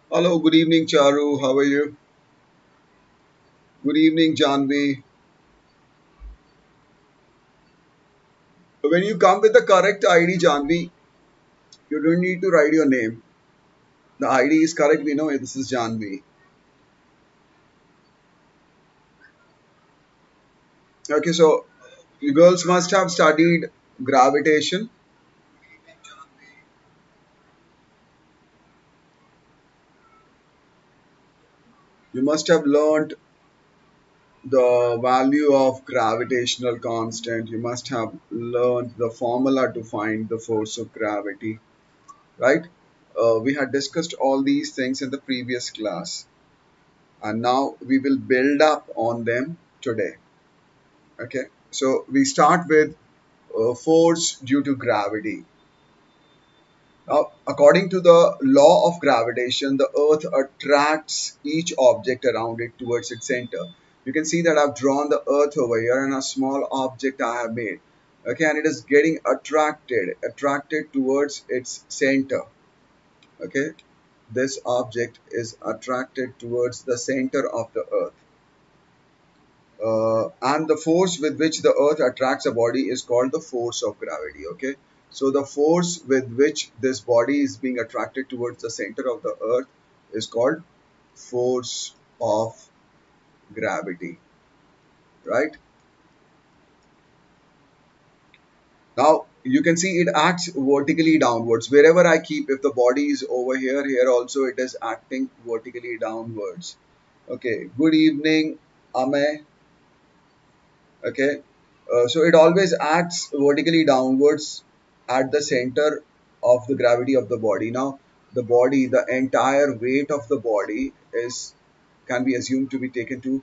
Hello, good evening, Charu. How are you? Good evening, Janvi. When you come with the correct ID, Janvi, you don't need to write your name. The ID is correct. We know this is Janvi. Okay, so you girls must have studied gravitation. You must have learned the value of gravitational constant. You must have learned the formula to find the force of gravity, right? We had discussed all these things in the previous class, and now we will build up on them today. Okay, so we start with force due to gravity. Now, according to the law of gravitation, the earth attracts each object around it towards its center. You can see that I've drawn the earth over here and a small object I have made. Okay, and it is getting attracted towards its center. Okay, this object is attracted towards the center of the earth. And the force with which the earth attracts a body is called the force of gravity. Okay, so the force with which this body is being attracted towards the center of the earth is called force of gravity, right? Now you can see it acts vertically downwards wherever I keep. If the body is over here also it is acting vertically downwards. Okay, good evening, Ame. Okay, so it always acts vertically downwards at the center of the gravity of the body. Now the entire weight of the body is can be assumed to be taken to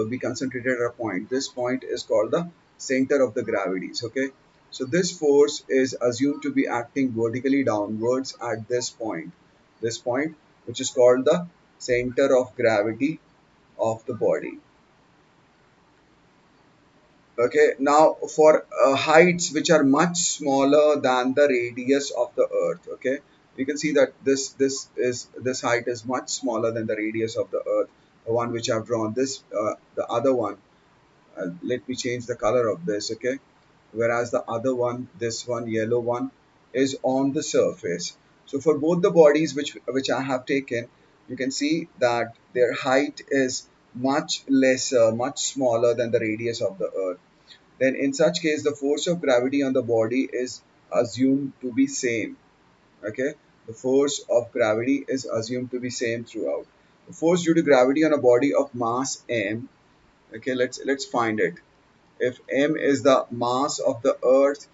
be concentrated at a point. This point is called the center of the gravities. Okay, so this force is assumed to be acting vertically downwards at this point which is called the center of gravity of the body. Okay, now for heights which are much smaller than the radius of the earth. Okay, you can see that this height is much smaller than the radius of the earth, the one which I've drawn. This the other one, let me change the color of this. Okay, whereas the other one, this one, yellow one, is on the surface. So for both the bodies which I have taken, you can see that their height is much lesser, much smaller than the radius of the earth. Then in such case the force of gravity on the body is assumed to be same. Okay, the force of gravity is assumed to be same throughout. The force due to gravity on a body of mass m. Okay, let's find it. If m is the mass of the earth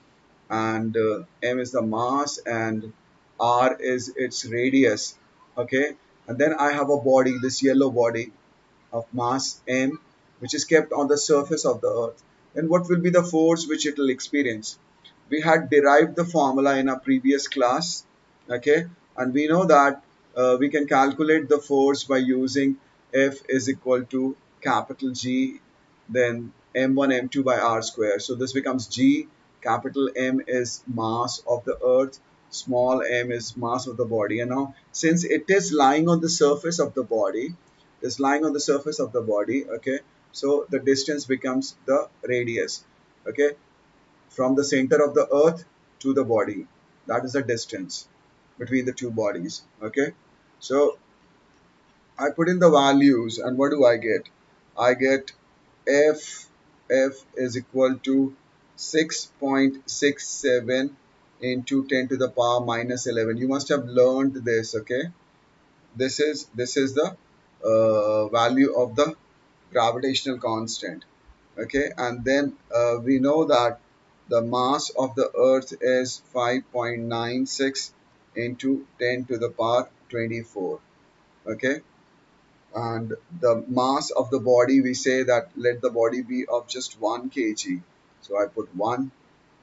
and m is the mass and r is its radius. Okay, and then I have a body, this yellow body of mass m, which is kept on the surface of the earth, then what will be the force which it will experience? We had derived the formula in our previous class. Okay, and we know that we can calculate the force by using F is equal to capital G, then m1 m2 by r square. So this becomes G. Capital M is mass of the earth, small m is mass of the body. And now since it is lying on the surface of the body, okay, so the distance becomes the radius. Okay, from the center of the earth to the body, that is the distance between the two bodies. Okay, so I put in the values and what do I get? I get f f is equal to 6.67 into 10 to the power minus 11. You must have learned this. Okay, this is the value of the gravitational constant. Okay, and then we know that the mass of the earth is 5.96 into 10 to the power 24. Okay, and the mass of the body, we say that let the body be of just 1 kg, so I put 1.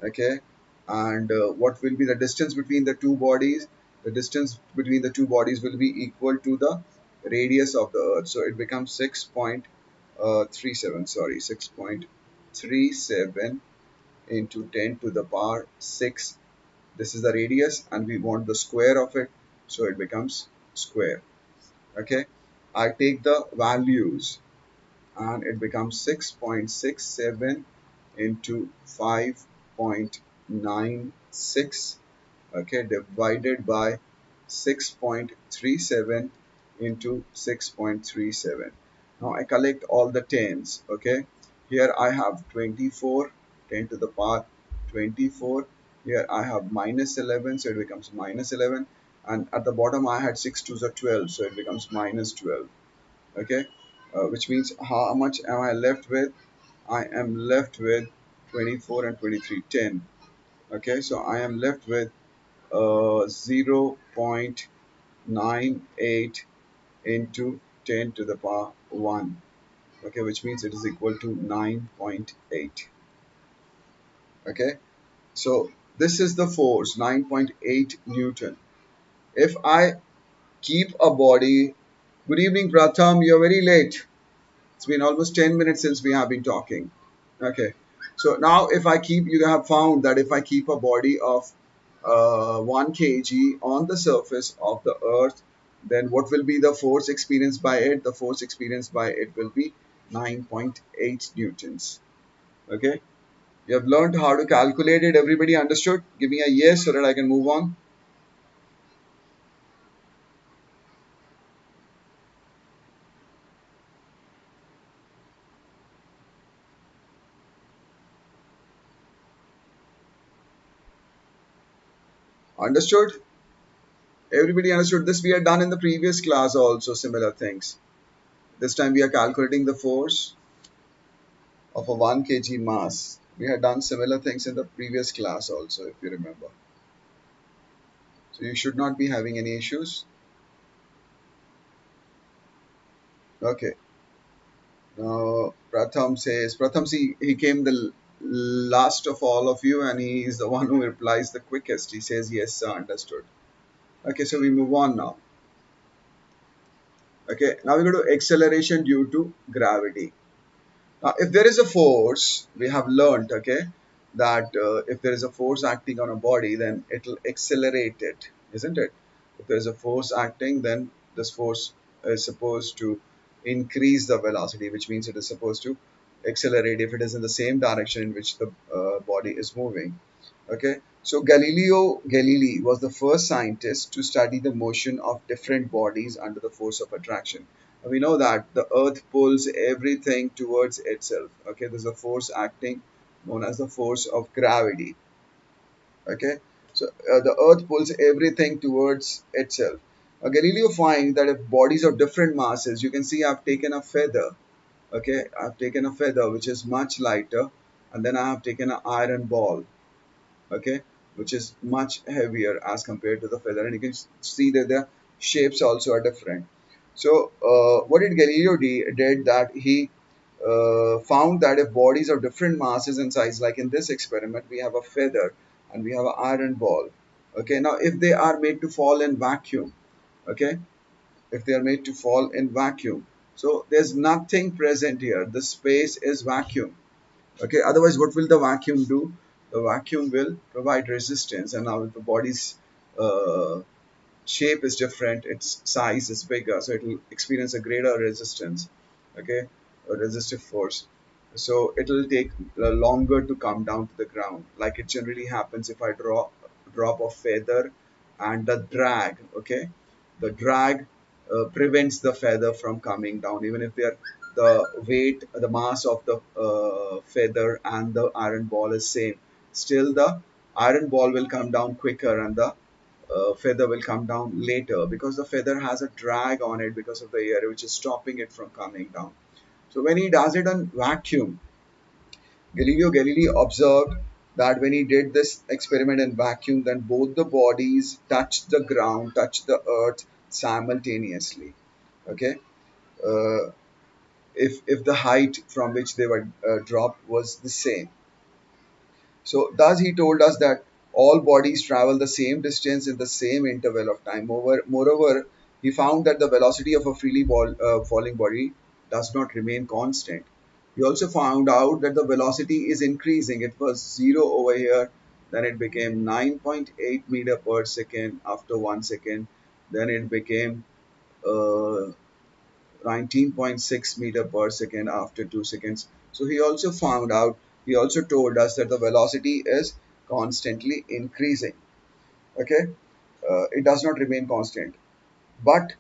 Okay, and what will be the distance between the two bodies? The distance between the two bodies will be equal to the radius of the earth, so it becomes 6.37, sorry, 6.37 into 10 to the power 6. This is the radius and we want the square of it, so it becomes square. Okay, I take the values and it becomes 6.67 into 5.96, okay, divided by 6.37 into 6.37. Now I collect all the tens. Okay, here I have 24, 10 to the power 24. Here I have minus 11, so it becomes minus 11, and at the bottom I had 6 to the 12, so it becomes minus 12. Okay, which means how much am I left with? I am left with 24 and 23, 10. Okay, so I am left with 0.98 into 10 to the power 1. Okay, which means it is equal to 9.8. Okay, so this is the force, 9.8 Newton. If I keep a body, good evening Pratham, you're very late. It's been almost 10 minutes since we have been talking. Okay. So now if I keep, you have found that if I keep a body of 1 kg on the surface of the earth, then what will be the force experienced by it? The force experienced by it will be 9.8 newtons. Okay. You have learned how to calculate it. Everybody understood? Give me a yes so that I can move on. Understood? Everybody understood this. We had done in the previous class also similar things. This time we are calculating the force of a 1 kg mass. We had done similar things in the previous class also, if you remember. So you should not be having any issues. Okay. Now Pratham, see, he came the last of all of you and he is the one who replies the quickest. He says, yes, sir, understood. Okay, so we move on now. Okay, now we go to acceleration due to gravity. Now, if there is a force, we have learned, okay, that if there is a force acting on a body, then it will accelerate it, isn't it? If there is a force acting, then this force is supposed to increase the velocity, which means it is supposed to accelerate if it is in the same direction in which the body is moving. Okay, so Galileo Galilei was the first scientist to study the motion of different bodies under the force of attraction. We know that the earth pulls everything towards itself. Okay, there's a force acting known as the force of gravity. Okay, so the earth pulls everything towards itself. Galileo finds that if bodies of different masses, you can see I've taken a feather. Okay, I've taken a feather which is much lighter, and then I have taken an iron ball, okay, which is much heavier as compared to the feather, and you can see that the shapes also are different. So what did Galileo did that he found that if bodies of different masses and size, like in this experiment we have a feather and we have an iron ball. Okay, now if they are made to fall in vacuum, okay, if they are made to fall in vacuum, so there's nothing present here, the space is vacuum. Okay, otherwise what will the vacuum do? The vacuum will provide resistance, and now if the body's uh, shape is different, its size is bigger, so it will experience a greater resistance. Okay, a resistive force. So it will take longer to come down to the ground, like it generally happens if I drop a feather, and the drag, okay, the drag prevents the feather from coming down, even if the weight, the mass of the feather and the iron ball is same. Still, the iron ball will come down quicker, and the feather will come down later, because the feather has a drag on it because of the air which is stopping it from coming down. So when he does it on vacuum, Galileo Galilei observed that when he did this experiment in vacuum, then both the bodies touched the ground, touched the earth simultaneously. Okay, uh, if the height from which they were dropped was the same. So thus he told us that all bodies travel the same distance in the same interval of time. Moreover, he found that the velocity of a falling body does not remain constant. He also found out that the velocity is increasing. It was 0 over here, then it became 9.8 meter per second after 1 second, then it became uh, 19.6 meter per second after 2 seconds. So he also found out, he also told us that the velocity is constantly increasing. Okay, it does not remain constant, but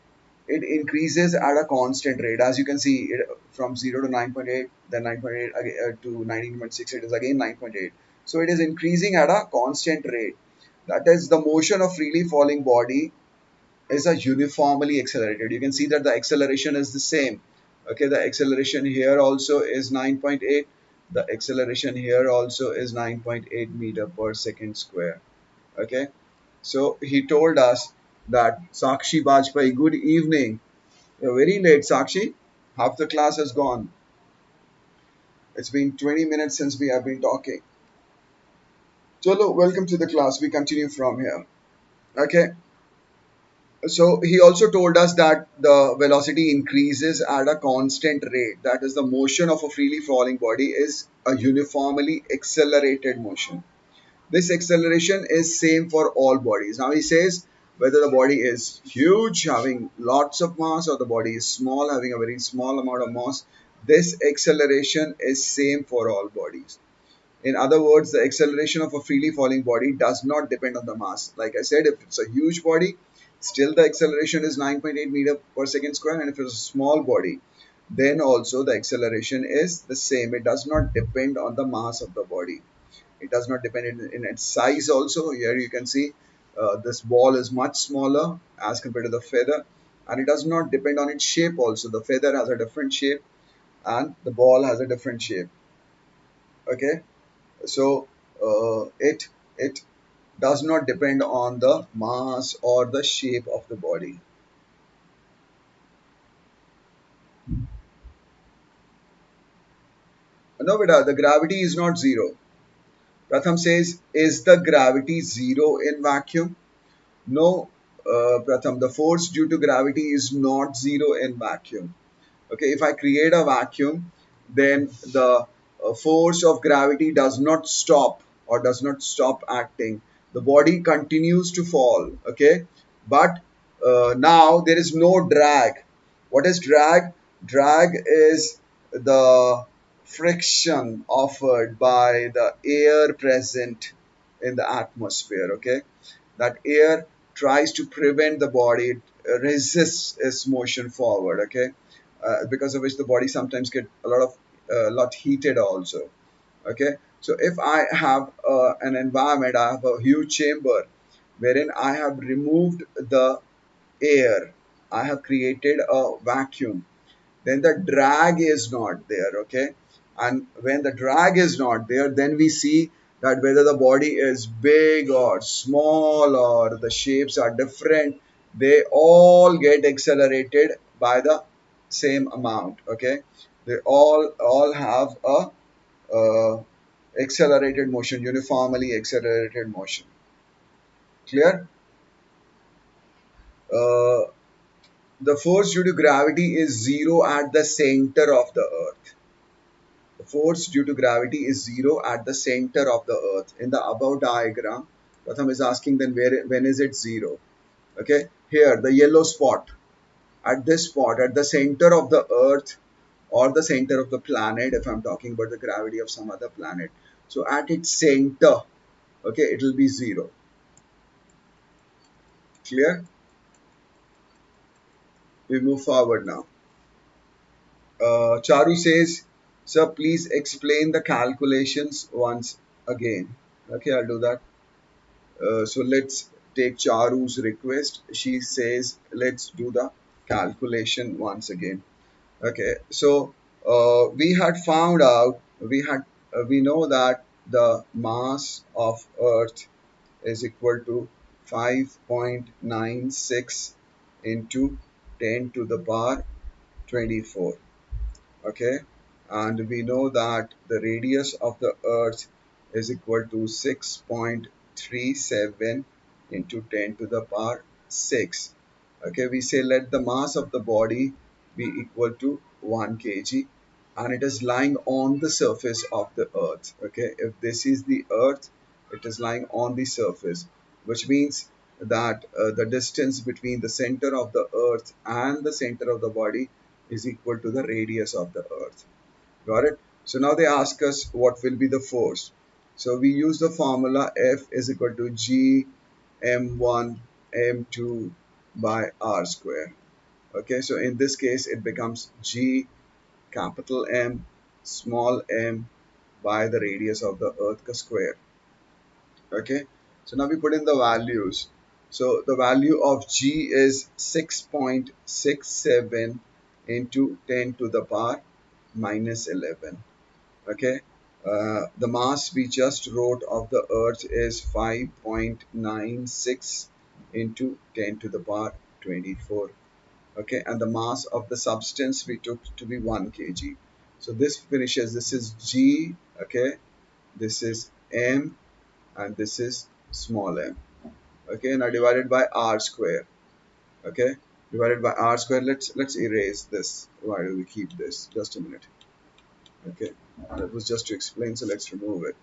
it increases at a constant rate. As you can see, from 0 to 9.8, then 9.8 to 19.6, it is again 9.8. So it is increasing at a constant rate. That is, the motion of freely falling body is a uniformly accelerated. You can see that the acceleration is the same. Okay, the acceleration here also is 9.8. The acceleration here also is 9.8 meter per second square. Okay, so he told us that Sakshi Bajpai, good evening. You're very late, Sakshi. Half the class has gone. It's been 20 minutes since we have been talking. Chalo, welcome to the class. We continue from here. Okay, so he also told us that the velocity increases at a constant rate. That is, the motion of a freely falling body is a uniformly accelerated motion. This acceleration is same for all bodies. Now he says whether the body is huge, having lots of mass, or the body is small, having a very small amount of mass, this acceleration is same for all bodies. In other words, the acceleration of a freely falling body does not depend on the mass. Like I said, if it's a huge body, still the acceleration is 9.8 meter per second square, and if it's a small body, then also the acceleration is the same. It does not depend on the mass of the body. It does not depend in its size also. Here you can see this ball is much smaller as compared to the feather, and it does not depend on its shape also. The feather has a different shape and the ball has a different shape. Okay, so it does not depend on the mass or the shape of the body. No, beta, the gravity is not zero. Pratham says, is the gravity zero in vacuum? No, Pratham, the force due to gravity is not zero in vacuum. Okay, if I create a vacuum, then the force of gravity does not stop or does not stop acting. The body continues to fall. Okay, but now there is no drag. What is drag? Drag is the friction offered by the air present in the atmosphere. Okay, that air tries to prevent the body, it resists its motion forward. Okay, because of which the body sometimes get a lot heated also. Okay, so if I have an environment, I have a huge chamber wherein I have removed the air, I have created a vacuum, then the drag is not there. Okay, and when the drag is not there, then we see that whether the body is big or small or the shapes are different, they all get accelerated by the same amount. Okay, they all have a accelerated motion, uniformly accelerated motion. Clear? uh, the force due to gravity is zero at the center of the earth. The force due to gravity is zero at the center of the earth. In the above diagram, Pratham is asking then when is it zero? Okay, here the yellow spot, at this spot, at the center of the earth or the center of the planet, if I'm talking about the gravity of some other planet. So at its center, okay, it will be zero. Clear? We move forward now. Charu says, sir, please explain the calculations once again. Okay, I'll do that. So let's take Charu's request. She says, let's do the calculation once again. Okay, so we know that the mass of Earth is equal to 5.96 into 10 to the power 24. Okay, and we know that the radius of the earth is equal to 6.37 into 10 to the power 6. Okay, we say let the mass of the body be equal to 1 kg, and it is lying on the surface of the earth. Okay, if this is the earth, it is lying on the surface, which means that the distance between the center of the earth and the center of the body is equal to the radius of the earth. Got it? So now they ask us what will be the force. So we use the formula F is equal to G m1 m2 by r square. Okay, so in this case it becomes G capital M small m by the radius of the earth square. Okay, so now we put in the values. So the value of G is 6.67 into 10 to the power minus 11. Okay, the mass we just wrote of the earth is 5.96 into 10 to the power 24. Okay, and the mass of the substance we took to be 1 kg. So this finishes, this is G, okay, this is M, and this is small m. Okay, now divided by r square. Okay, divided by r square. Let's erase this. Why do we keep this? Just a minute. Okay, that was just to explain, so let's remove it.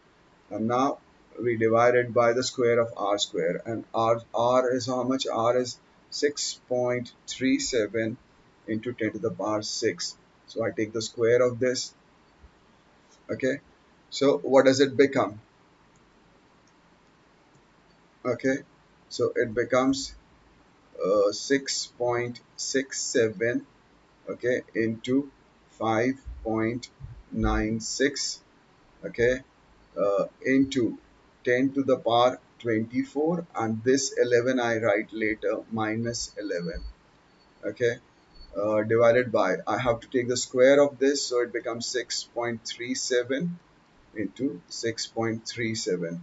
And now we divide it by the square of r square, and r is how much? R is 6.37 into 10 to the power 6. So I take the square of this. Okay, so what does it become? Okay, so it becomes 6.67, okay, into 5.96, okay, into 10 to the power 24, and this 11 I write later minus 11. Okay, divided by, I have to take the square of this, so it becomes 6.37 into 6.37,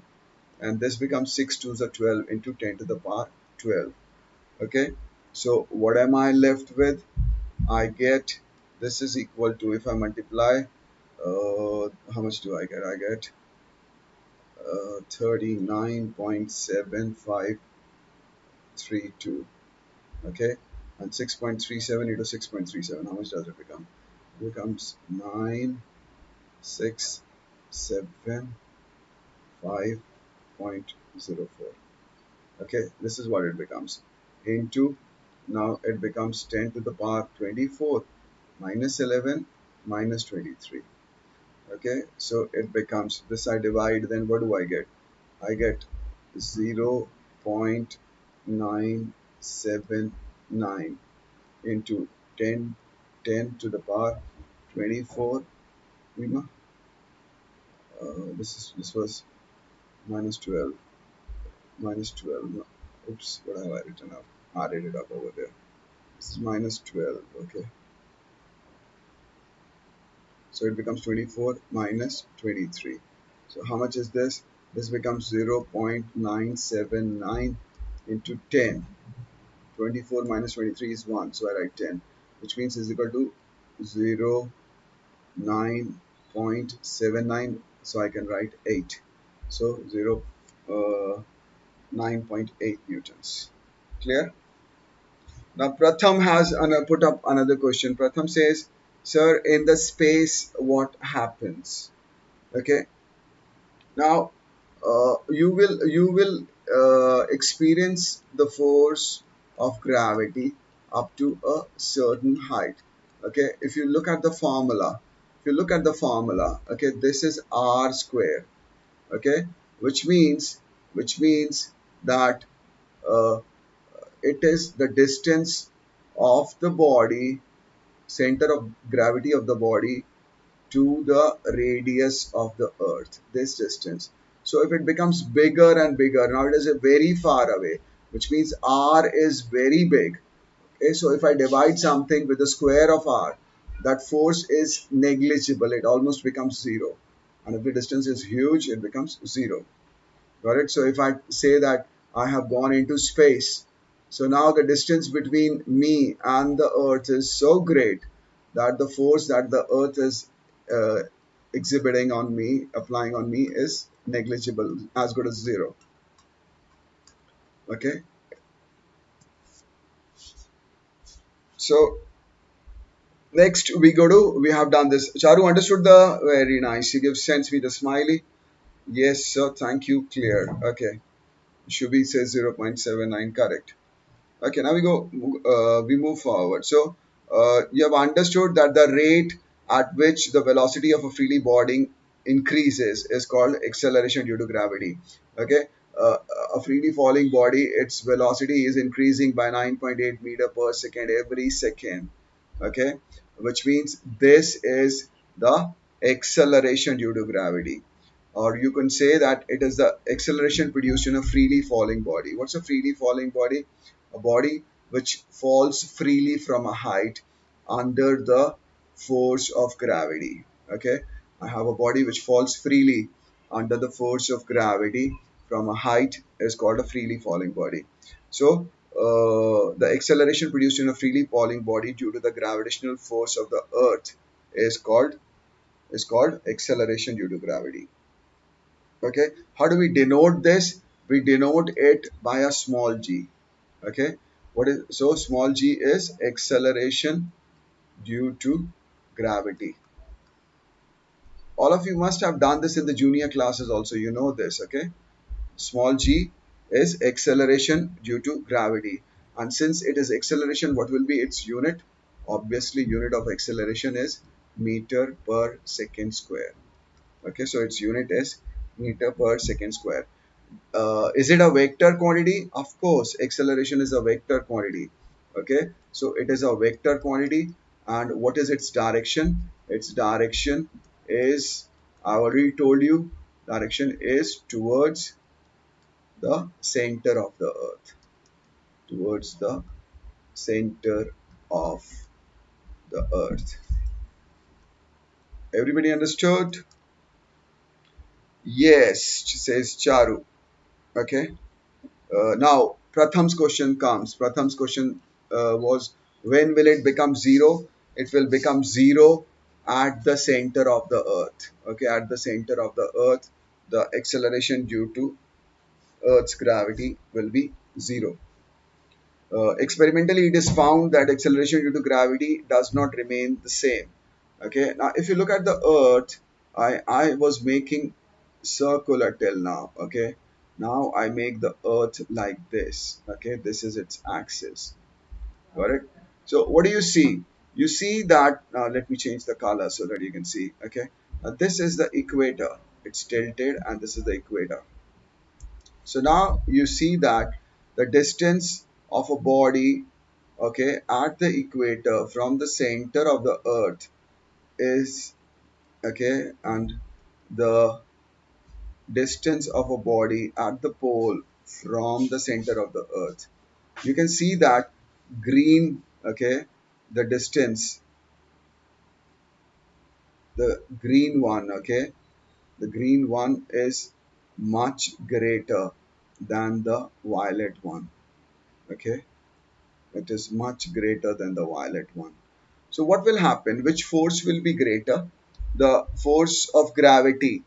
and this becomes 6 2s are 12 into 10 to the power 12. Okay, so what am I left with? I get, this is equal to, if I multiply, how much do I get? I get 39.7532. Okay, and 6.37 into 6.37, how much does it become? It becomes 9675.04. Okay, this is what it becomes, into, now it becomes 10 to the power 24 minus 11 minus 23. Okay, so it becomes, this I divide, then what do I get? I get 0.979 into 10 to the power 24. You know, this was minus 12, no, oops, what have I written up? I added it up over there. This is minus 12. Okay, so it becomes 24 minus 23. So how much is this? This becomes 0.979 into 10. 24 minus 23 is 1, so I write 10, which means is equal to 0.979, so I can write 8. So 9.8 newtons. Clear? Now Pratham has put up another question. Pratham says, sir, in the space what happens? Okay, now you will experience the force of gravity up to a certain height. Okay, if you look at the formula, okay, this is r square. Okay, which means that uh, it is the distance of the body, center of gravity of the body, to the radius of the earth, this distance. So if it becomes bigger and bigger, now it is a very far away, which means r is very big. Okay, so if I divide something with the square of r, that force is negligible, it almost becomes zero. And if the distance is huge, it becomes zero. Got it? So if I say that I have gone into space, so now the distance between me and the earth is so great that the force that the earth is uh, exhibiting on me, applying on me, is negligible, as good as zero. Okay, so next we have done this. Charu understood the, very nice, he gives, sends me the smiley. Yes sir, thank you, clear. Okay, Shubi says 0.79, correct. Okay, now we move forward. So, you have understood that the rate at which the velocity of a freely boarding increases is called acceleration due to gravity. Okay, uh, a freely falling body, its velocity is increasing by 9.8 meter per second every second. Okay, which means this is the acceleration due to gravity, or you can say that it is the acceleration produced in a freely falling body. What's a freely falling body? A body which falls freely from a height under the force of gravity. Okay, I have a body which falls freely under the force of gravity from a height is called a freely falling body. So, the acceleration produced in a freely falling body due to the gravitational force of the earth is called acceleration due to gravity. Okay, how do we denote this? We denote it by a small g. Okay, what is so small g is acceleration due to gravity. All of you must have done this in the junior classes also, you know this. Okay, small g is acceleration due to gravity, and since it is acceleration, what will be its unit? Obviously, unit of acceleration is meter per second square. Okay, so its unit is meter per second square. Is it a vector quantity? Of course, acceleration is a vector quantity. Okay, so it is a vector quantity, and what is its direction? Its direction is, I already told you, direction is towards the center of the earth, towards the center of the earth. Everybody understood? Yes, says Charu. Okay. Now, Pratham's question comes. Pratham's question was, when will it become zero? It will become zero at the center of the earth. Okay, at the center of the earth, the acceleration due to earth's gravity will be zero. Experimentally, it is found that acceleration due to gravity does not remain the same. Okay, now if you look at the earth, I was making circular till now. Okay, now I make the earth like this. Okay, this is its axis. Got it? So what do you see? You see that, let me change the color so that you can see. Okay, this is the equator. It's tilted, and this is the equator. So now you see that the distance of a body, okay, at the equator from the center of the earth is, okay, and the distance of a body at the pole from the center of the earth. You can see that green, okay, the distance, the green one, okay, the green one is much greater than the violet one. Okay, it is much greater than the violet one. So what will happen? Which force will be greater? The force of gravity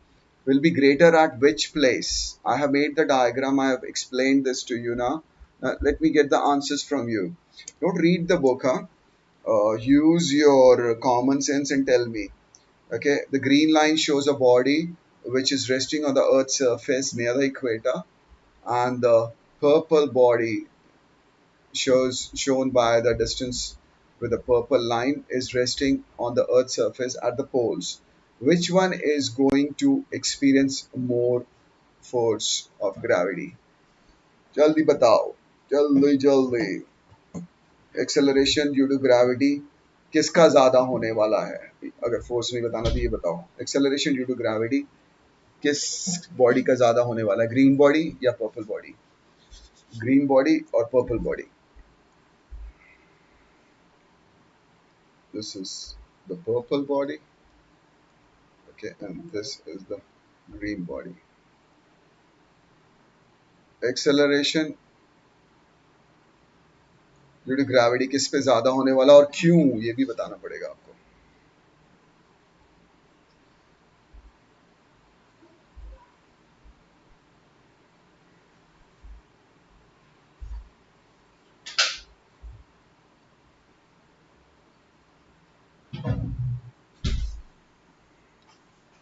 will be greater at which place? I have made the diagram. I have explained this to you now. Let me get the answers from you. Don't read the book, huh? Use your common sense and tell me. Okay, the green line shows a body which is resting on the Earth's surface near the equator, and the purple body shown by the distance with the purple line is resting on the earth's surface at the poles. Which one is going to experience more force of gravity? जल्दी बताओ, जल्दी जल्दी. Acceleration due to gravity किसका ज्यादा होने वाला है? अगर फोर्स नहीं बताना तो ये बताओ, Acceleration due to gravity किस बॉडी का ज्यादा होने वाला है? ग्रीन बॉडी या पर्पल बॉडी? ग्रीन बॉडी और purple body? This is the purple body. Okay, and this is the green body. Acceleration due to gravity किस पे ज्यादा होने वाला और क्यों, ये भी बताना पड़ेगा आपको.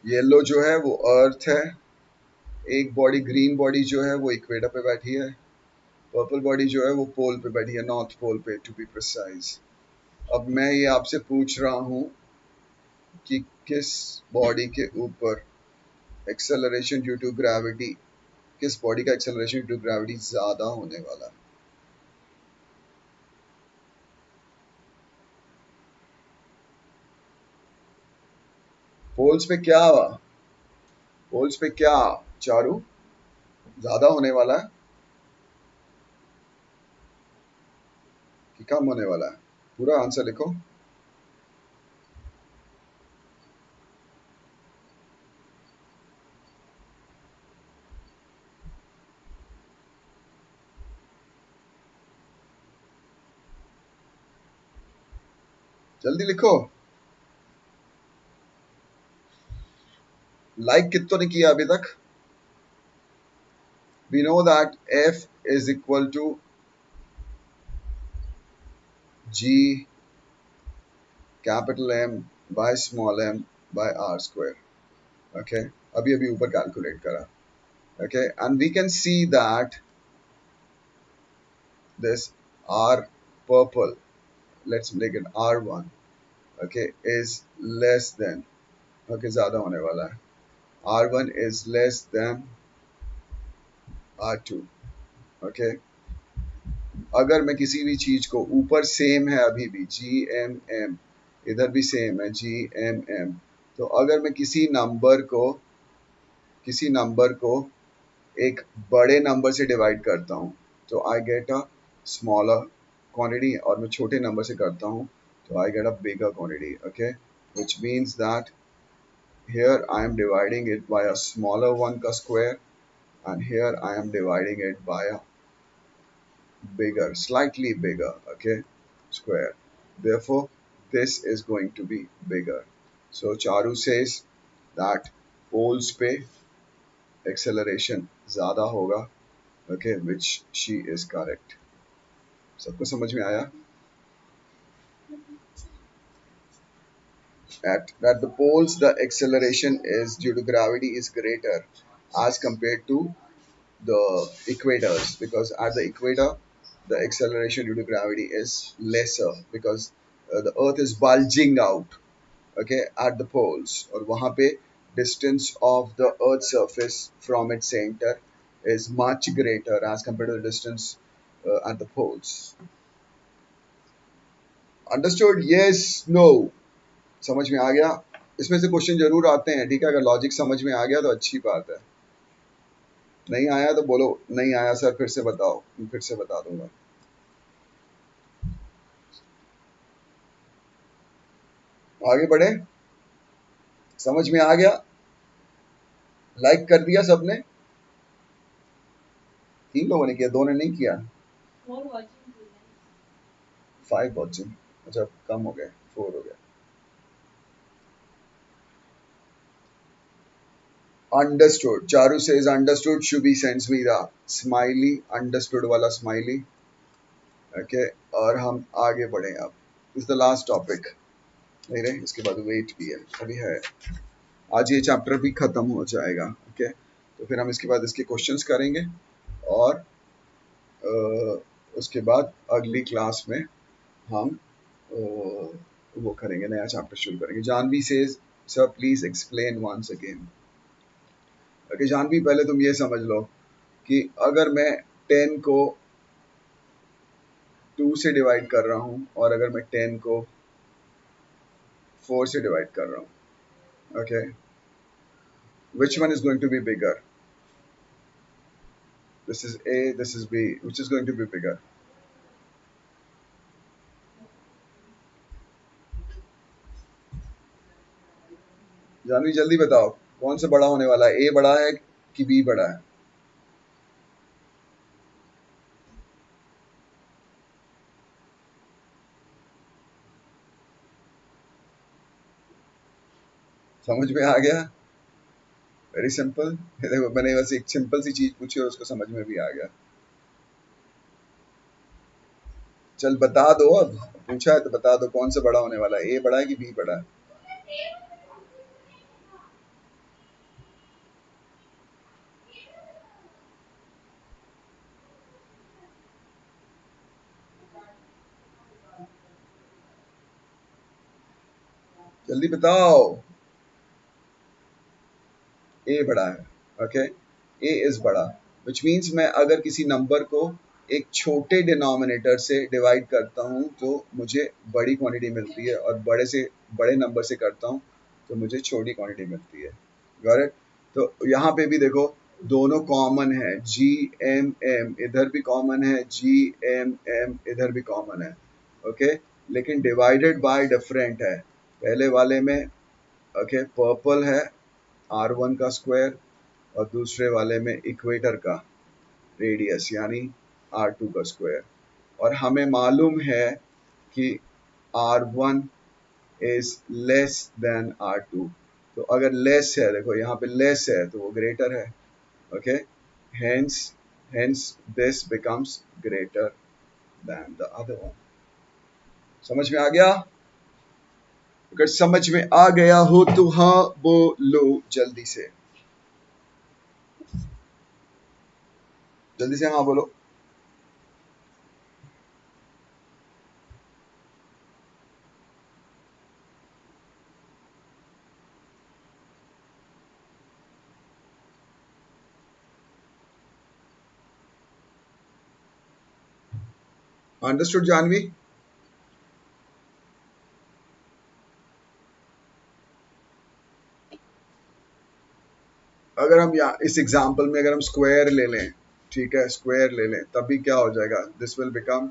येलो जो है वो अर्थ है, एक बॉडी ग्रीन बॉडी जो है वो इक्वेटर पे बैठी है, पर्पल बॉडी जो है वो पोल पे बैठी है, नॉर्थ पोल पे टू बी प्रिसाइज। अब मैं ये आपसे पूछ रहा हूँ कि किस बॉडी के ऊपर एक्सेलरेशन ड्यू टू ग्रेविटी, किस बॉडी का एक्सेलरेशन ड्यू टू ग्रेविटी ज्यादा होने वाला है? पोल्स पे क्या हुआ? पोल्स पे क्या चारू ज्यादा होने वाला है कि कम होने वाला है? पूरा आंसर लिखो। जल्दी लिखो। लाइक कितनों ने किया अभी तक? We know that F is equal to G capital M by small m by R square. Okay, अभी अभी ऊपर कैलकुलेट करा. Okay, and we can see that this R purple, let's make it R1, okay, is less than, okay, ज़्यादा होने वाला है. R1 is less than R2. Okay, अगर मैं किसी भी चीज को ऊपर सेम है अभी भी जी एम एम, इधर भी सेम है जी एम एम, तो अगर मैं किसी नंबर को एक बड़े नंबर से डिवाइड करता हूँ तो I get a smaller quantity, और मैं छोटे नंबर से करता हूँ तो I get a bigger quantity. Okay, which means that here I am dividing it by a smaller one का square, and here I am dividing it by a bigger, slightly bigger, okay, square. Therefore, this is going to be bigger. So Charu says that poles पे acceleration ज़्यादा होगा, okay, which she is correct. सबको समझ में आया? At the poles, the acceleration is due to gravity is greater as compared to the equators, because at the equator the acceleration due to gravity is lesser because the earth is bulging out, okay, at the poles, और वहाँ पे distance of the earth surface from its center is much greater as compared to the distance at the poles. Understood? Yes, no? समझ में आ गया? इसमें से question जरूर आते हैं, ठीक है, अगर लॉजिक समझ में आ गया तो अच्छी बात है, नहीं आया तो बोलो नहीं आया सर, फिर से बताओ, मैं फिर से बता दूंगा. आगे बढ़े? समझ में आ गया? लाइक कर दिया सबने? 3 लोगों ने किया, 2 ने नहीं किया. 5 वॉचिंग, अच्छा कम हो गए, 4 हो गए. Understood. Charu says understood. Shubhi sends me the smiley, understood वाला स्माइली. ओके, और हम आगे बढ़े. अब इज द लास्ट टॉपिक. नहीं रे, इसके बाद वेट भी है, अभी है. आज ये चैप्टर भी खत्म हो जाएगा. ओके, तो फिर हम इसके बाद इसके क्वेश्चंस करेंगे, और उसके बाद अगली क्लास में हम वो करेंगे, नया चैप्टर शुरू करेंगे. Janvi says sir please explain once again. Okay Janvi, पहले तुम ये समझ लो कि अगर मैं 10 को 2 से डिवाइड कर रहा हूँ और अगर मैं 10 को 4 से डिवाइड कर रहा हूँ, okay, which one is going to be bigger? This is A, this is B. Which is going to be bigger? Janvi जल्दी बताओ, कौन सा बड़ा होने वाला है? A बड़ा है कि B बड़ा है? समझ में आ गया? Very simple. देखो मैंने बस एक सिंपल सी चीज पूछी और उसको समझ में भी आ गया. चल बता दो, अब पूछा है तो बता दो कौन सा बड़ा होने वाला है, ए बड़ा है कि बी बड़ा है? जल्दी बताओ। ए बड़ा है, ओके, ए इज बड़ा, विच मीन्स मैं अगर किसी नंबर को एक छोटे डिनोमिनेटर से डिवाइड करता हूँ तो मुझे बड़ी क्वांटिटी मिलती है, और बड़े नंबर से करता हूँ तो मुझे छोटी क्वांटिटी मिलती है। Got it? तो यहाँ पे भी देखो दोनों कॉमन है, जी एम एम इधर भी कॉमन है, जी एम एम इधर भी कॉमन है, ओके, लेकिन डिवाइडेड बाय डिफरेंट है। पहले वाले में ओके पर्पल है R1 का स्क्वायर, और दूसरे वाले में इक्वेटर का रेडियस यानी R2 का स्क्वायर। और हमें मालूम है कि R1 is less than R2। तो अगर लेस है, देखो यहाँ पे लेस है तो वो ग्रेटर है, okay, hence hence this becomes greater than the other one. समझ में आ गया? अगर समझ में आ गया हो तो हाँ बोलो जल्दी से, जल्दी से हाँ बोलो। अंडरस्टूड जानवी? अगर हम यहाँ इस एग्जाम्पल में अगर हम स्क्वायर ले लें, ठीक है, स्क्वायर ले लें, तभी क्या हो जाएगा, this will become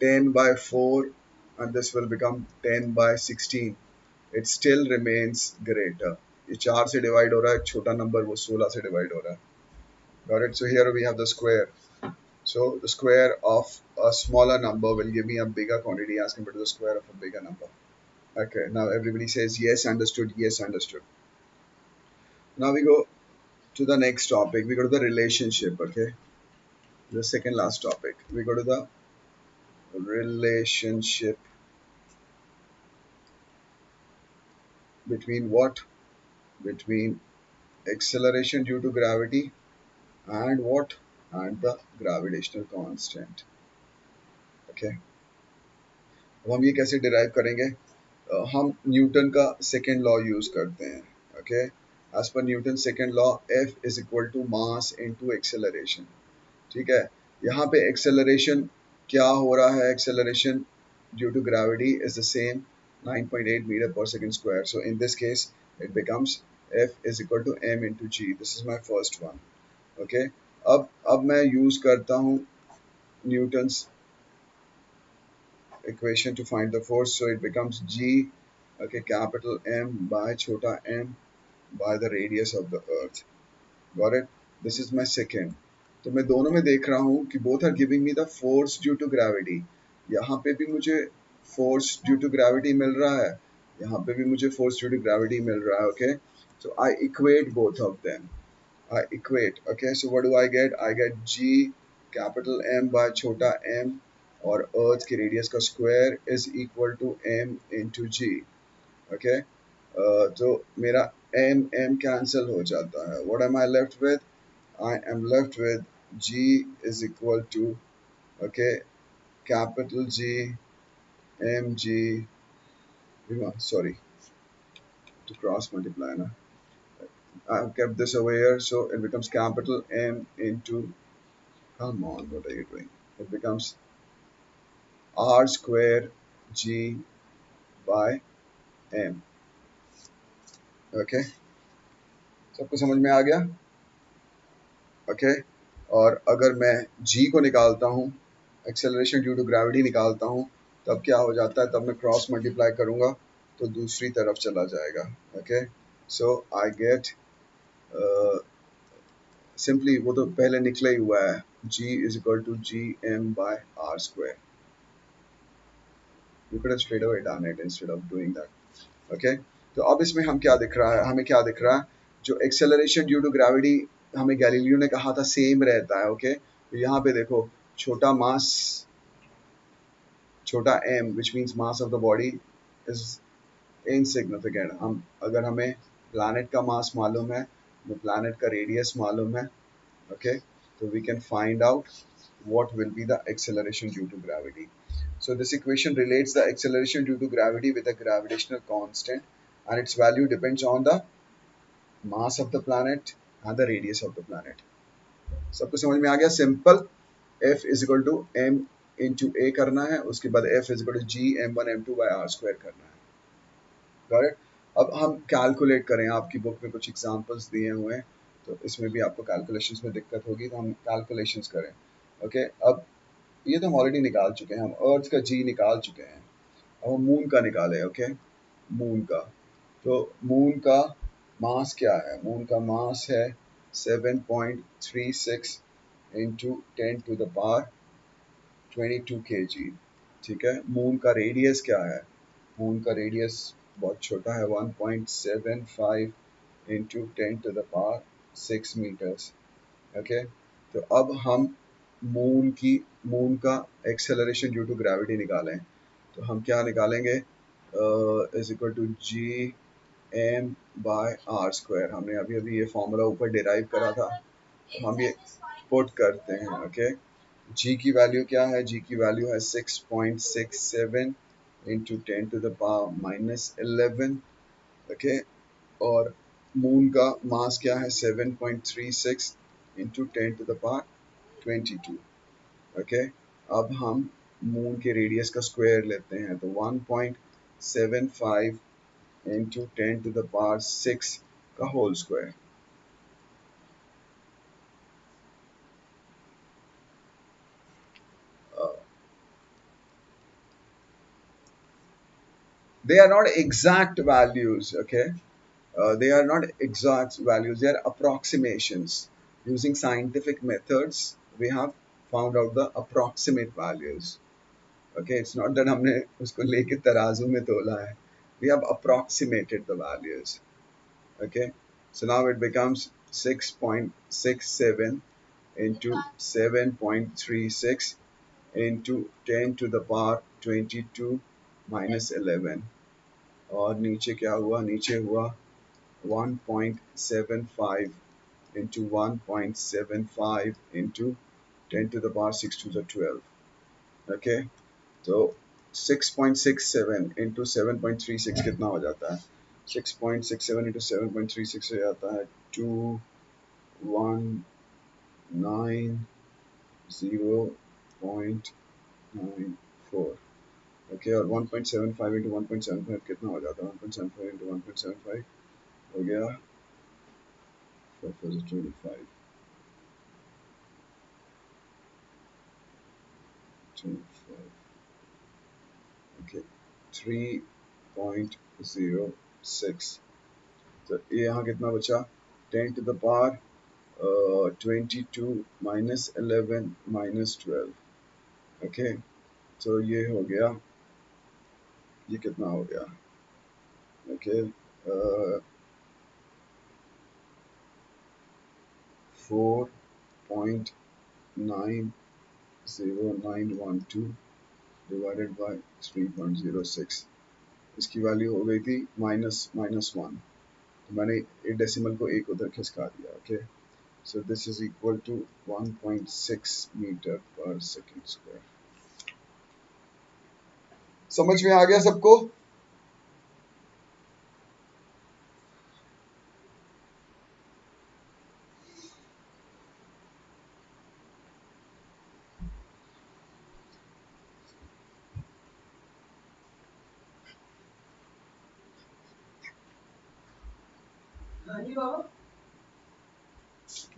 10/4 and this will become 10/16. It still remains greater. ये 4 से डिवाइड हो रहा है, एक छोटा नंबर वो 16 से डिवाइड हो रहा है। Got it? So here we have the square. So the square of a smaller number will give me a bigger quantity as compared to the square of a bigger number. Okay, now everybody says yes, understood, yes, understood. Now we go to the next topic. We go to the relationship, okay? The second last topic. We go to the relationship between what? Between acceleration due to gravity and what? And the gravitational constant. Okay. अब हम ये कैसे derive करेंगे? हम Newton का second law use करते हैं, okay. As per Newton second law, F is equal to mass into acceleration, ठीक है। यहाँ पे एक्सेलरेशन क्या हो रहा है, acceleration due to gravity is the same 9.8 metre per second square. So in this case it becomes F is equal to m into G. This is my first one, okay. अब मैं use करता हूँ Newton's equation to find the force, so it becomes G, okay, capital M by chota m by the radius of the earth. Got it? This is my second. तो मैं दोनों में देख रहा हूँ कि both are giving me the force due to gravity. यहाँ पे भी मुझे force due to gravity मिल रहा है, यहाँ पे भी मुझे force due to gravity मिल रहा है, okay? So I equate both of them. I equate, okay? So what do I get? I get G capital M by chota m और अर्थ की रेडियस का square is equal to m into g, okay. तो मेरा m m cancel हो जाता है। What am I left with? I am left with g is equal to, okay, capital G m g, sorry, to cross multiply na, I have kept this over here, so it becomes capital M into, come on, what are you doing? It becomes r square g by m, okay. सबको समझ में आ गया? Okay. और अगर मैं g को निकालता हूँ, एक्सेलरेशन ड्यू टू ग्रेविटी निकालता हूँ, तब क्या हो जाता है, तब मैं क्रॉस मल्टीप्लाई करूँगा तो दूसरी तरफ चला जाएगा, okay. So I get simply, वो तो पहले निकला ही हुआ है, g is equal to G m by r square. You could have straight away done it instead of doing that, okay. तो अब इसमें हम क्या दिख रहा है, हमें क्या दिख रहा है, जो एक्सेलरेशन ड्यू टू ग्रेविटी हमें गैलीलियो ने कहा था सेम रहता है, ओके। तो यहाँ पे देखो छोटा मास, छोटा m which means mass of the body is insignificant. हम अगर हमें प्लैनेट का मास मालूम है, हमें प्लैनेट का रेडियस मालूम है, ओके, तो we can find out what will be the acceleration due to gravity. So this equation relates the acceleration due to gravity with a gravitational constant, and its value depends on the mass of the planet and the radius of the planet. सबको समझ में आ गया? Simple, F is equal to m into A करना है, उसके बाद F is equal to G m1 m2 by R square करना है. Got it? अब हम कैलकुलेट करें, आपकी बुक में कुछ एग्जांपल्स दिए हुए हैं, तो इसमें भी आपको कैलकुलेशंस में दिक्कत होगी, तो हम कैलकुलेशंस करें. ओके अब ये तो हम ऑलरेडी निकाल चुके हैं, हम अर्थ का जी निकाल चुके हैं. अब हम मून का निकालें. ओके मून का, तो मून का मास क्या है? मून का मास है 7.36 into 10 to the power 22 kg. ठीक है. मून का रेडियस क्या है? मून का रेडियस बहुत छोटा है, 1.75 into 10 to the power 6 metres. Okay तो अब हम मून का एक्सेलरेशन ड्यू टू ग्रेविटी निकालें, तो हम क्या निकालेंगे? Is equal to G m by r square. हमने अभी अभी ये फॉर्मूला ऊपर डिराइव करा था, तो हम ये पुट करते हैं. ओके जी की वैल्यू क्या है? जी की वैल्यू है 6.67 into 10 to the power -11. Okay और मून का मास क्या है? 7.36 into 10 to the power 22. Okay अब हम मून के रेडियस का स्क्वायर लेते हैं, तो 1.75 इंटू 10 to the power 6 का whole square. They are not exact values. Okay they are not exact values, they are approximations. Using scientific methods we have found out the approximate values. Okay it's not that हमने उसको लेके तराजू में तोला है, we have approximated the values. Okay so now it becomes 6.67 into 7.36 into 10 to the power 22 -11. और नीचे क्या हुआ? नीचे हुआ 1.75 into 1.75 into 10 to the power 6 to the 12. Okay तो 6.67 into 7.36 कितना हो जाता है? 6.67 into 7.36 हो जाता है 2190.94. ओके और 1.75 into 1.75 कितना हो जाता है? 1.75 into 1.75 हो गया 25 ओके 3.06. तो ये यहाँ कितना बचा? 10 to the power 22 -11 -12. ओके तो ये हो गया, ये कितना हो गया? Okay 4.90912 divided by 3.06. इसकी वैल्यू हो गई थी -1. तो मैंने एक डेसिमल को एक उधर खिसका दिया. Okay so this is equal to 1.6 metre per second square. समझ में आ गया सबको?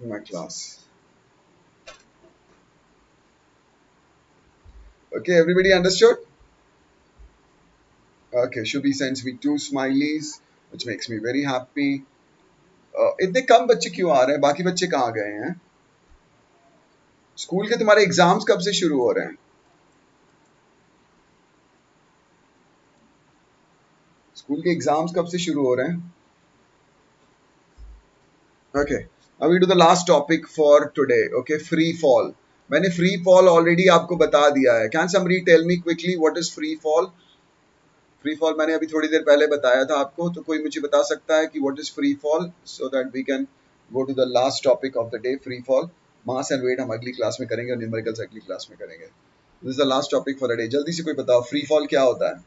My class. Okay, everybody understood? Okay, Shubhi sends me 2 smileys, which makes me very happy. इतने कम बच्चे क्यों आ रहे हैं? बाकी बच्चे कहाँ गए हैं? स्कूल के तुम्हारे एग्जाम्स कब से शुरू हो रहे हैं? स्कूल के एग्जाम्स कब से शुरू हो रहे हैं? Okay, now we do the last topic for today. Okay, free fall. मैंने free fall already आपको बता दिया है. Can somebody tell me quickly what is free fall? Free fall मैंने अभी थोड़ी देर पहले बताया था आपको, तो कोई मुझे बता सकता है कि what is free fall, so that we can go to the last topic of the day, free fall. Mass and weight हम अगली क्लास में करेंगे और न्यूमेरिकल्स अगली क्लास में करेंगे. This is the last topic for the day. जल्दी से कोई बताओ फ्री फॉल क्या होता है?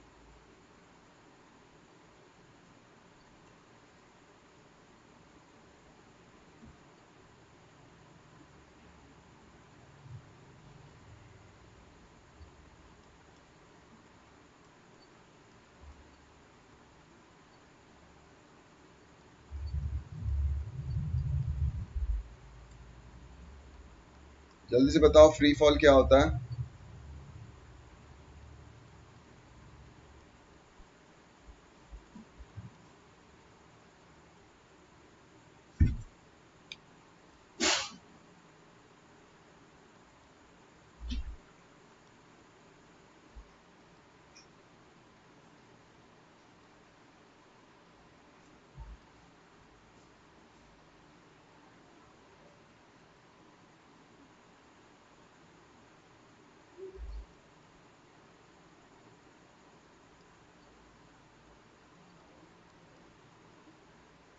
जल्दी से बताओ फ्री फॉल क्या होता है?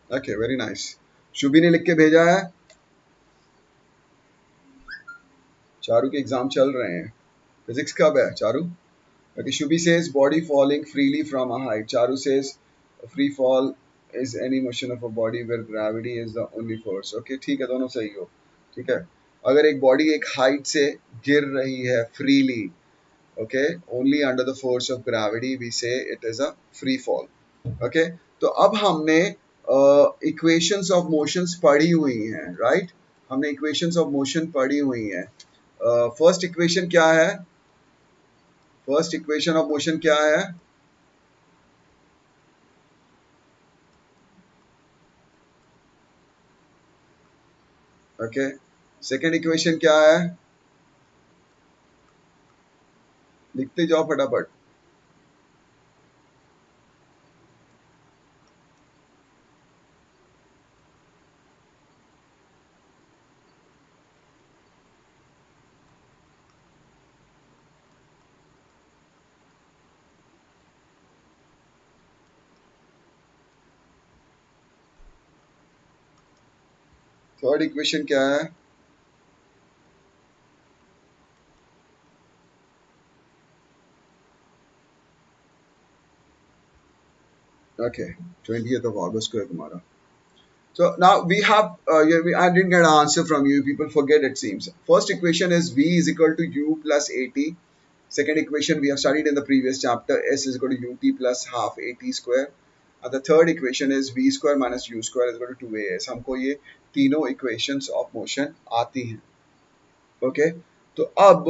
Okay, very nice. शुभी ने लिख के भेजा है। चारू के एग्जाम चल रहे हैं। फिजिक्स कब है Charu? Okay, Shubhi says body falling freely from a height. Charu says free fall is any motion of a body where gravity is the only force. Okay, ठीक है, दोनों सही हो। ठीक है, अगर एक बॉडी एक हाइट से गिर रही है freely, okay, only under the force of gravity, we say it is a free fall. Okay, तो अब हमने इक्वेशंस ऑफ मोशंस पढ़ी हुई हैं, राइट? हमने इक्वेशंस ऑफ मोशन पढ़ी हुई हैं। फर्स्ट इक्वेशन क्या है? फर्स्ट इक्वेशन ऑफ मोशन क्या है? ओके, सेकेंड इक्वेशन क्या है? लिखते जाओ फटाफट। थर्ड इक्वेशन क्या है? ओके, 20th of August को है तुम्हारा। So now we have, I didn't get an answer from you. People forget it seems. First equation is V is equal to U plus AT. Second equation we have studied in the previous chapter. S is equal to UT plus half AT square. And the third equation is V square minus U square is equal to 2AS. हमको ये तीनों equations of motion आती हैं। Okay, तो अब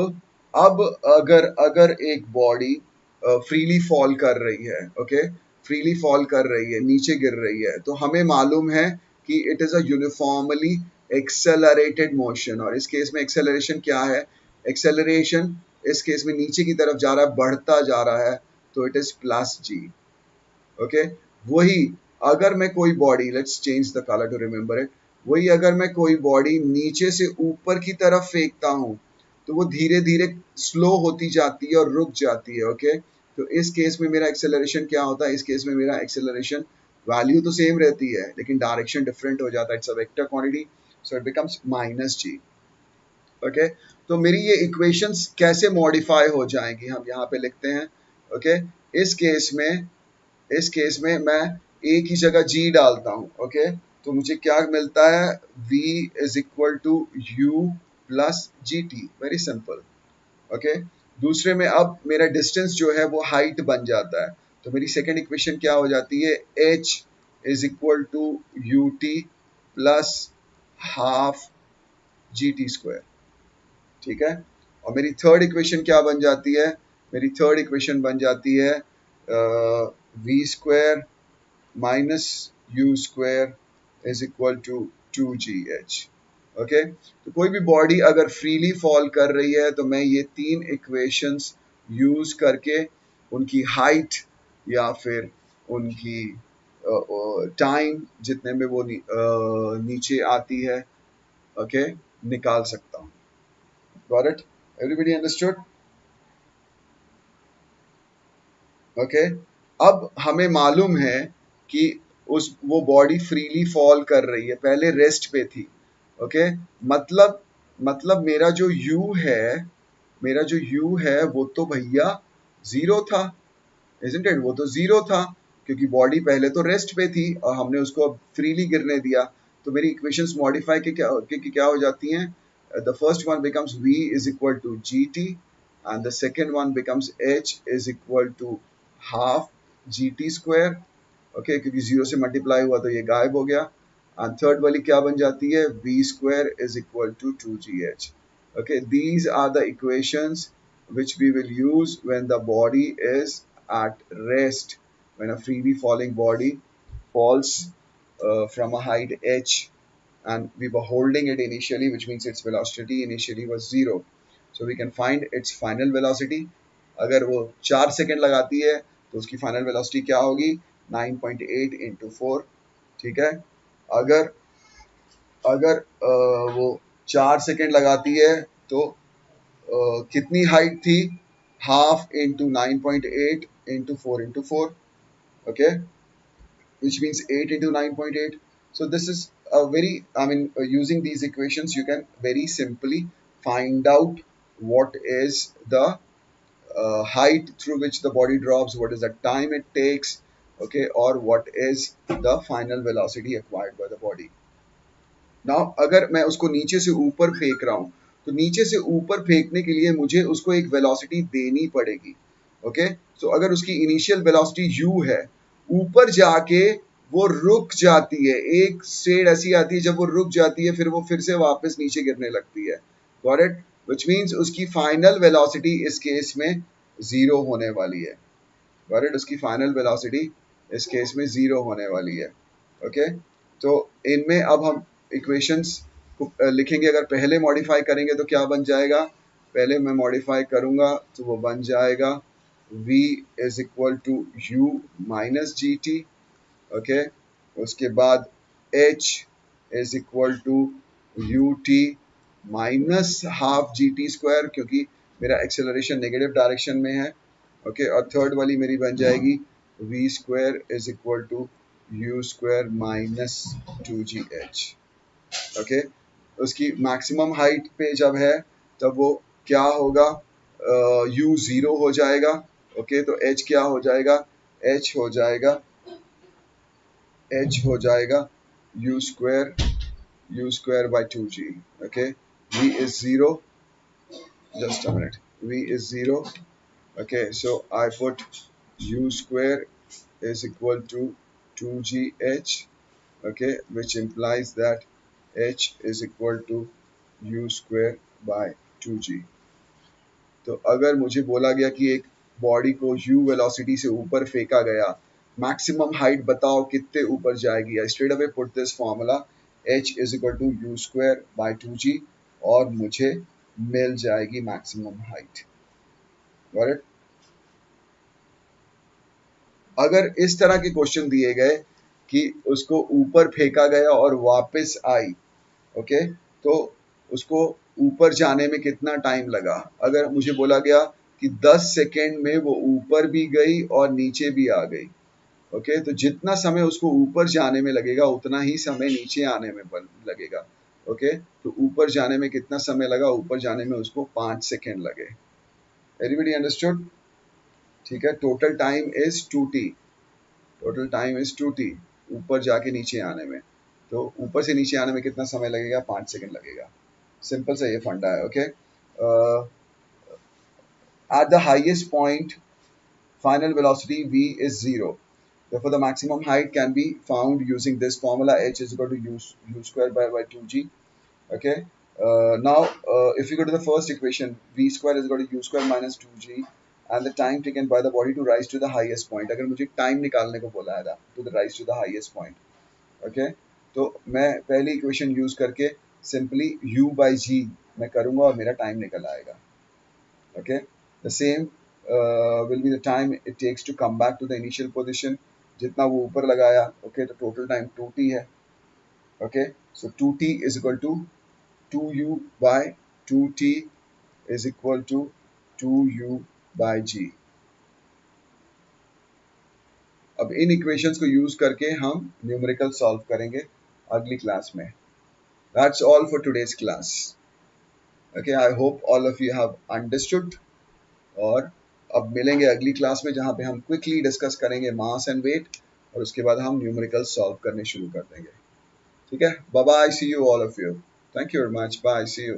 अगर अगर एक बॉडी फ्रीली फॉल कर रही है, ओके, फ्रीली फॉल कर रही है, नीचे गिर रही है, तो हमें मालूम है कि it is a uniformly accelerated motion. और इस केस में एक्सेलरेशन क्या है? एक्सेलरेशन इस केस में नीचे की तरफ जा रहा है, बढ़ता जा रहा है, तो it is plus g. Okay, वही अगर मैं कोई body, let's change the colour to remember it, वही अगर मैं कोई बॉडी नीचे से ऊपर की तरफ फेंकता हूं, तो वो धीरे धीरे स्लो होती जाती है और रुक जाती है। ओके, तो इस केस में मेरा एक्सेलरेशन क्या होता है? इस केस में मेरा एक्सेलरेशन वैल्यू तो सेम रहती है लेकिन डायरेक्शन डिफरेंट हो जाता है। It's a vector quantity, so it becomes minus g. Okay, तो मेरी ये इक्वेशंस कैसे मॉडिफाई हो जाएंगी हम यहाँ पे लिखते हैं। ओके, इस केस में इस केस में मैं ए की जगह जी डालता हूं। ओके, तो मुझे क्या मिलता है? v is equal to u plus g t, very simple. Okay, दूसरे में अब मेरा डिस्टेंस जो है वो हाइट बन जाता है, तो मेरी सेकेंड इक्वेशन क्या हो जाती है? h is equal to u t plus half g t square. ठीक है, और मेरी थर्ड इक्वेशन क्या बन जाती है? मेरी थर्ड इक्वेशन बन जाती है v square minus u square is equal to 2gh। Okay, तो कोई भी बॉडी अगर फ्रीली फॉल कर रही है तो मैं ये तीन इक्वेशंस यूज करके उनकी हाइट या फिर उनकी टाइम जितने में वो नीचे आती है, ओके, निकाल सकता हूँ। Got it? Everybody understood? Okay, अब हमें मालूम है कि उस वो बॉडी फ्रीली फॉल कर रही है, पहले रेस्ट पे थी। ओके, मतलब मेरा जो u है, मेरा जो u है वो तो भैया जीरो था, isn't it? वो तो जीरो था क्योंकि बॉडी पहले तो रेस्ट पे थी और हमने उसको अब फ्रीली गिरने दिया, तो मेरी इक्वेशंस मॉडिफाई के क्या हो जाती हैं? The first one becomes v is equal to gt and the second one becomes h is equal to half gt square, okay, क्योंकि जीरो से मल्टीप्लाई हुआ तो ये गायब हो गया। एंड थर्ड वाली क्या बन जाती है? v square is equal to 2gh। okay, these are the equations which we will use when the body is at rest, when a freely falling body falls from a height h and we were holding it initially, which means its velocity initially was zero, so we can find its final velocity। अगर वो 4 second लगाती है तो उसकी final velocity क्या होगी? 9.8 into 4, ठीक है। अगर अगर वो 4 सेकेंड लगाती है तो कितनी हाइट थी? Half into 9.8 into 4 into 4, okay, which means 8 into 9.8। so this is a very, I mean, using these equations you can very simply find out what is the height through which the body drops, what is the time it takes, okay, or what is the final velocity acquired by the body। Now अगर मैं उसको नीचे से ऊपर फेंक रहा हूँ तो नीचे से ऊपर फेंकने के लिए मुझे उसको एक वेलोसिटी देनी पड़ेगी, ओके। सो अगर उसकी इनिशियल वेलोसिटी u है, ऊपर जाके वो रुक जाती है, एक स्टेट ऐसी आती है जब वो रुक जाती है, फिर वो फिर से वापस नीचे गिरने लगती है, गॉट इट, व्हिच मींस उसकी फाइनल वेलोसिटी इस केस में जीरो होने वाली है, गॉट इट, उसकी फाइनल वेलोसिटी इस केस में जीरो होने वाली है, ओके। तो इनमें अब हम इक्वेशंस को लिखेंगे। अगर पहले मॉडिफाई करेंगे तो क्या बन जाएगा? पहले मैं मॉडिफाई करूंगा तो वो बन जाएगा v is equal to u minus g t, okay. उसके बाद h is equal to u t minus half g t square, क्योंकि मेरा एक्सेलरेशन नेगेटिव डायरेक्शन में है, ओके। और थर्ड वाली मेरी बन जाएगी v square is equal to you square minus 2gh, okay. उसकी मैक्सिमम हाइट पे जब है तब वो क्या होगा? u जीरो हो जाएगा, ओके। तो h क्या हो जाएगा? h हो जाएगा u square by 2g, okay. v is zero, just a minute, v is zero, okay, so I put u square is equal to 2gh, okay, which implies that h is equal to u square by 2g। तो अगर मुझे बोला गया कि एक body को u velocity से ऊपर फेंका गया, मैक्सिमम हाइट बताओ कितने ऊपर जाएगी, I straight away put this formula h is equal to you square by 2g और मुझे मिल जाएगी मैक्सिमम हाइट, गॉट इट। अगर इस तरह के क्वेश्चन दिए गए कि उसको ऊपर फेंका गया और वापस आई, ओके, तो उसको ऊपर जाने में कितना टाइम लगा? अगर मुझे बोला गया कि 10 सेकेंड में वो ऊपर भी गई और नीचे भी आ गई, ओके, तो जितना समय उसको ऊपर जाने में लगेगा उतना ही समय नीचे आने में लगेगा, ओके। तो ऊपर जाने में कितना समय लगा? ऊपर जाने में उसको 5 सेकेंड लगे। Everybody understood? ठीक है, total time is 2t, total time is 2t ऊपर जाके नीचे आने में। तो ऊपर से नीचे आने में कितना समय लगेगा? 5 सेकेंड लगेगा। सिंपल सा ये फंडा है, okay. At the highest point final velocity v is zero, therefore the maximum height can be found using this formula h is equal to u square by 2g, okay। Now if you go to the first equation, v square is equal to u square minus 2g and the time taken by the body to rise to the highest point। अगर मुझे time निकालने को बोला है to the rise to the highest point, okay, तो मैं पहली equation use करके सिंपली u by g मैं करूंगा और मेरा टाइम निकल आएगा, okay। The same will be the time it takes to come back to the initial position, जितना वो ऊपर लगाया, okay, तो total time 2t है, okay। So 2t is equal to 2u by 2t is equal to 2u by g। अब इन equations को use करके हम न्यूमेरिकल सॉल्व करेंगे अगली क्लास में। That's all for today's class। Okay, I hope all of you have understood. और अब मिलेंगे अगली क्लास में जहाँ पे हम क्विकली डिस्कस करेंगे मास एंड वेट, और उसके बाद हम न्यूमेरिकल सॉल्व करने शुरू कर देंगे। ठीक है, bye bye, see you all of you, thank you very much, bye, see you.